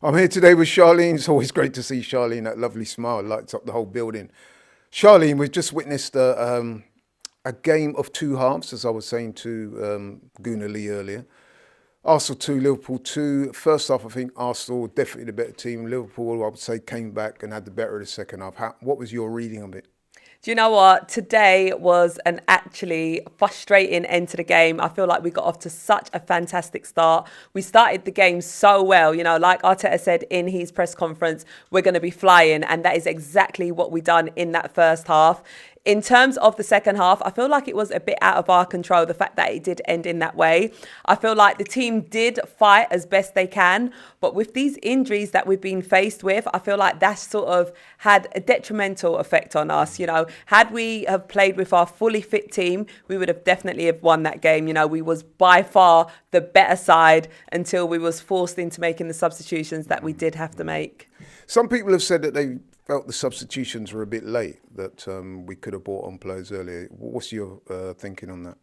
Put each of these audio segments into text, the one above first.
I'm here today with Charlene. It's always great to see Charlene. That lovely smile lights up the whole building. Charlene, we've just witnessed a game of two halves, as I was saying to Guna Lee earlier. Arsenal 2, Liverpool 2. First half, I think Arsenal definitely the better team. Liverpool, I would say, came back and had the better of the second half. What was your reading of it? Do you know what? Today was an actually frustrating end to the game. I feel like we got off to such a fantastic start. We started the game so well. You know, like Arteta said in his press conference, we're going to be flying. And that is exactly what we done in that first half. In terms of the second half, I feel like it was a bit out of our control, the fact that it did end in that way. I feel like the team did fight as best they can, but with these injuries that we've been faced with, I feel like that's sort of had a detrimental effect on us. You know, had we have played with our fully fit team, we would have definitely have won that game. You know, we was by far the better side until we was forced into making the substitutions that we did have to make. Some people have said that they felt the substitutions were a bit late, that we could have brought on players earlier. What's your thinking on that?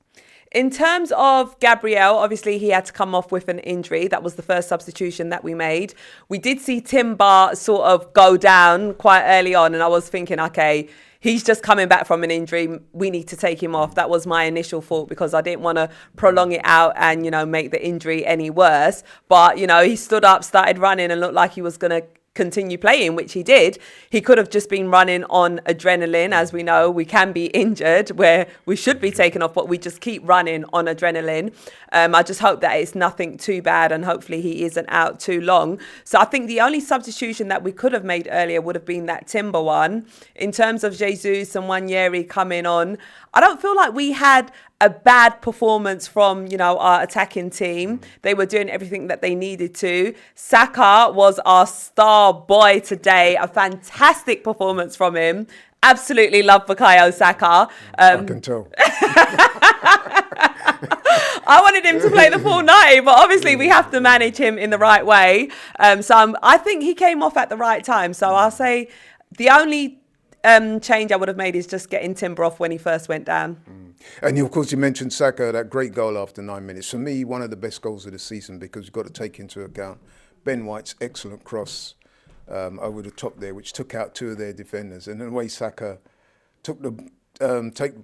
In terms of Gabriel, obviously he had to come off with an injury. That was the first substitution that we made. We did see Timber sort of go down quite early on, and I was thinking, okay, he's just coming back from an injury. We need to take him off. That was my initial thought because I didn't want to prolong it out and, you know, make the injury any worse. But, you know, he stood up, started running and looked like he was going to continue playing, which he did. He could have just been running on adrenaline. As we know, we can be injured where we should be taken off, but we just keep running on adrenaline. I just hope that it's nothing too bad and hopefully he isn't out too long. So I think the only substitution that we could have made earlier would have been that Timber one. In terms of Jesus and Wanyeri coming on, I don't feel like we had a bad performance from, you know, our attacking team. They were doing everything that they needed to. Saka was our star boy today. A fantastic performance from him. Absolutely love Bukayo Saka. I can tell. I wanted him to play the full 90, but obviously we have to manage him in the right way. I think he came off at the right time. So I'll say the only change I would have made is just getting Timber off when he first went down. And of course you mentioned Saka, that great goal after 9 minutes. For me, one of the best goals of the season because you've got to take into account Ben White's excellent cross over the top there, which took out two of their defenders. And the way Saka took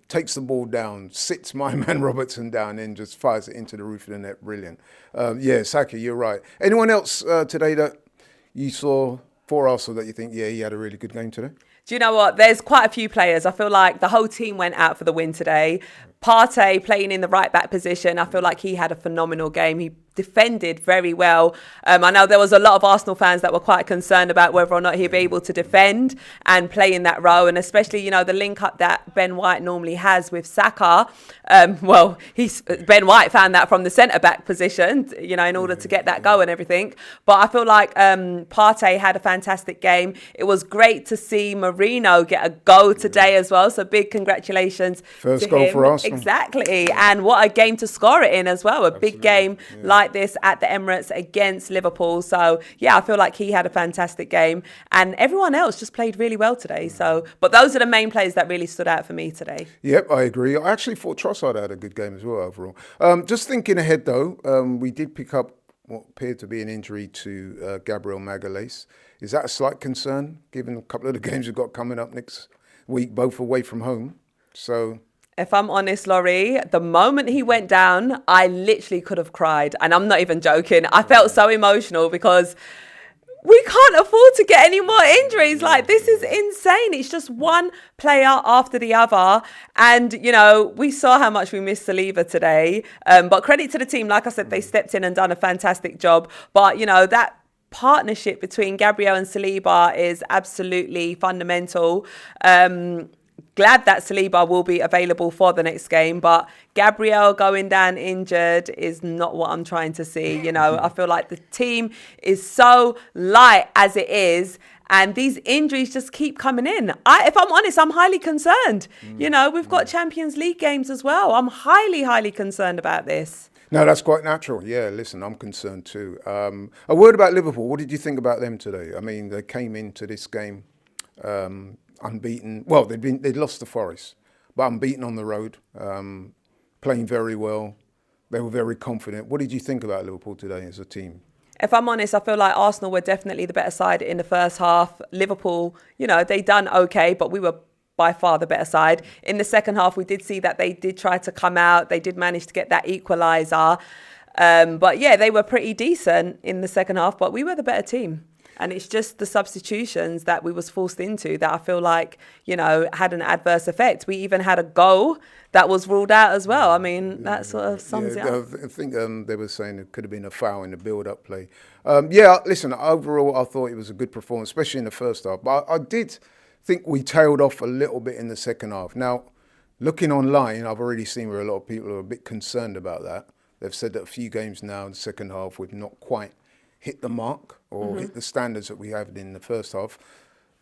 takes the ball down, sits my man Robertson down and just fires it into the roof of the net. Brilliant. Saka, you're right. Anyone else today that you saw for Arsenal that you think, he had a really good game today? Do you know what? There's quite a few players. I feel like the whole team went out for the win today. Partey playing in the right back position. I feel like he had a phenomenal game. He defended very well. I know there was a lot of Arsenal fans that were quite concerned about whether or not he'd be able to defend and play in that role. And especially, you know, the link up that Ben White normally has with Saka. Ben White found that from the centre-back position, you know, in order to get that go and everything. But I feel like Partey had a fantastic game. It was great to see Marino get a goal today as well. So big congratulations First to goal him. for Arsenal. Exactly. And what a game to score it in as well. A big game like this at the Emirates against Liverpool. So, I feel like he had a fantastic game. And everyone else just played really well today. So, but those are the main players that really stood out for me today. Yep, I agree. I actually thought Trossard had a good game as well overall. Just thinking ahead though, we did pick up what appeared to be an injury to Gabriel Magalhaes. Is that a slight concern, given a couple of the games we've got coming up next week, both away from home? So, if I'm honest, Laurie, the moment he went down, I literally could have cried. And I'm not even joking. I felt so emotional because we can't afford to get any more injuries. Like, this is insane. It's just one player after the other. And, you know, we saw how much we missed Saliba today. But credit to the team. Like I said, they stepped in and done a fantastic job. But, you know, that partnership between Gabriel and Saliba is absolutely fundamental. Glad that Saliba will be available for the next game, but Gabriel going down injured is not what I'm trying to see. You know, I feel like the team is so light as it is, and these injuries just keep coming in. If I'm honest, I'm highly concerned. You know, we've got Champions League games as well. I'm highly, highly concerned about this. No, that's quite natural. Yeah, listen, I'm concerned too. A word about Liverpool. What did you think about them today? I mean, they came into this game unbeaten. Well, they'd lost to Forest, but unbeaten on the road, playing very well. They were very confident. What did you think about Liverpool today as a team? If I'm honest, I feel like Arsenal were definitely the better side in the first half. Liverpool, they done okay, but we were by far the better side. In the second half, we did see that they did try to come out. They did manage to get that equaliser. But yeah, they were pretty decent in the second half, but we were the better team. And it's just the substitutions that we was forced into that I feel like, had an adverse effect. We even had a goal that was ruled out as well. I mean, that sort of sums it up. I think they were saying it could have been a foul in the build-up play. Listen, overall, I thought it was a good performance, especially in the first half. But I did think we tailed off a little bit in the second half. Now, looking online, I've already seen where a lot of people are a bit concerned about that. They've said that a few games now in the second half we've not quite hit the mark or hit the standards that we had in the first half.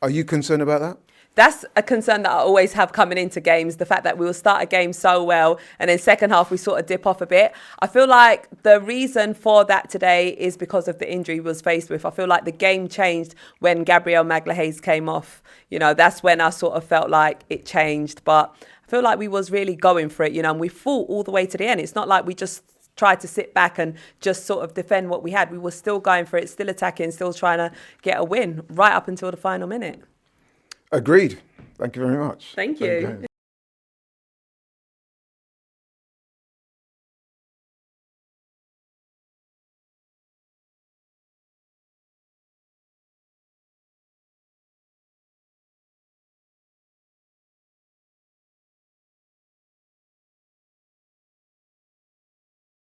Are you concerned about that? That's a concern that I always have coming into games, the fact that we will start a game so well and then second half we sort of dip off a bit. I feel like the reason for that today is because of the injury we was faced with. I feel like the game changed when Gabriel Magalhaes came off. That's when I sort of felt like it changed. But I feel like we was really going for it, and we fought all the way to the end. It's not like we just tried to sit back and just sort of defend what we had. We were still going for it, still attacking, still trying to get a win right up until the final minute. Agreed. Thank you very much. Thank you.